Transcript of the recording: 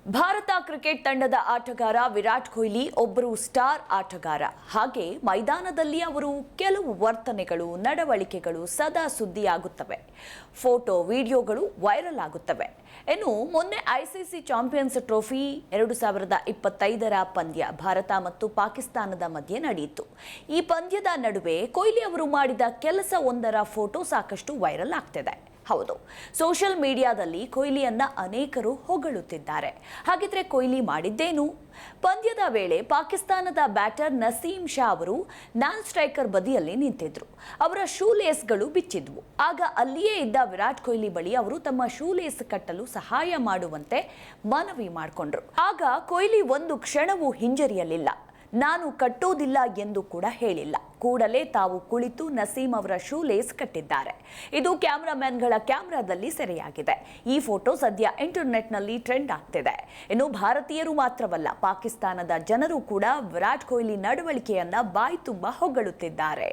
Bharat cricket ತಂಡದ ಆಟಗಾರ ವಿರಾಟ್ ಕೊಹ್ಲಿ ಒಬ್ಬರು ಸ್ಟಾರ್ ಆಟಗಾರ. ಹಾಗೆ ಮೈದಾನದಲ್ಲಿ ಅವರು ಕೆಲವು ವರ್ತನೆಗಳು, ನಡವಳಿಕೆಗಳು ಸದಾ ಸುದ್ದಿಯಾಗುತ್ತವೆ. ಫೋಟೋ, ವಿಡಿಯೋಗಳು ವೈರಲ್ ಆಗುತ್ತವೆ. ಇನ್ನು ಮೊನ್ನೆ ಐಸಿಸಿ ಚಾಂಪಿಯನ್ಸ್ ಟ್ರೋಫಿ 2025ರ ಪಂದ್ಯ ಭಾರತ ಮತ್ತು ಪಾಕಿಸ್ತಾನದ ಮಧ್ಯೆ ನಡೆಯಿತು. ಈ ಪಂದ್ಯದ ನಡುವೆ ಕೊಹ್ಲಿ ಅವರು ಮಾಡಿದ ಕೆಲಸವೊಂದರ ಫೋಟೋ ಸಾಕಷ್ಟು ವೈರಲ್ ಆಗ್ತಿದೆ. ಹೌದು, ಸೋಷಿಯಲ್ ಮೀಡಿಯಾದಲ್ಲಿ ಕೊಹ್ಲಿಯನ್ನ ಅನೇಕರು ಹೊಗಳುತ್ತಿದ್ದಾರೆ. ಹಾಗಿದ್ರೆ ಕೊಹ್ಲಿ ಮಾಡಿದ್ದೇನು? ಪಂದ್ಯದ ವೇಳೆ ಪಾಕಿಸ್ತಾನದ ಬ್ಯಾಟರ್ ನಸೀಂ ಶಾ ಅವರು ನಾನ್ ಸ್ಟ್ರೈಕರ್ ಬದಿಯಲ್ಲಿ ನಿಂತಿದ್ರು. ಅವರ ಶೂ ಲೇಸ್ಗಳು ಬಿಚ್ಚಿದ್ವು. ಆಗ ಅಲ್ಲಿಯೇ ಇದ್ದ ವಿರಾಟ್ ಕೊಹ್ಲಿ ಬಳಿ ಅವರು ತಮ್ಮ ಶೂ ಲೇಸ್ ಕಟ್ಟಲು ಸಹಾಯ ಮಾಡುವಂತೆ ಮನವಿ ಮಾಡಿಕೊಂಡ್ರು. ಆಗ ಕೊಹ್ಲಿ ಒಂದು ಕ್ಷಣವೂ ಹಿಂಜರಿಯಲಿಲ್ಲ. ನಾನು ಕಟ್ಟೋದಿಲ್ಲ ಎಂದು ಕೂಡ ಹೇಳಿಲ್ಲ. ಕೂಡಲೇ ತಾವು ಕುಳಿತು ನಸೀಂ ಅವರ ಶೂ ಲೇಸ್ ಕಟ್ಟಿದ್ದಾರೆ. ಇದು ಕ್ಯಾಮರಾಮನ್ಗಳ ಕ್ಯಾಮೆರಾದಲ್ಲಿ ಸೆರೆಯಾಗಿದೆ. ಈ ಫೋಟೋ ಸದ್ಯ ಇಂಟರ್ನೆಟ್ನಲ್ಲಿ ಟ್ರೆಂಡ್ ಆಗ್ತಿದೆ. ಇನ್ನು ಭಾರತೀಯರು ಮಾತ್ರವಲ್ಲ, ಪಾಕಿಸ್ತಾನದ ಜನರು ಕೂಡ ವಿರಾಟ್ ಕೊಹ್ಲಿ ನಡವಳಿಕೆಯನ್ನ ಬಾಯಿ ತುಂಬ ಹೊಗಳುತ್ತಿದ್ದಾರೆ.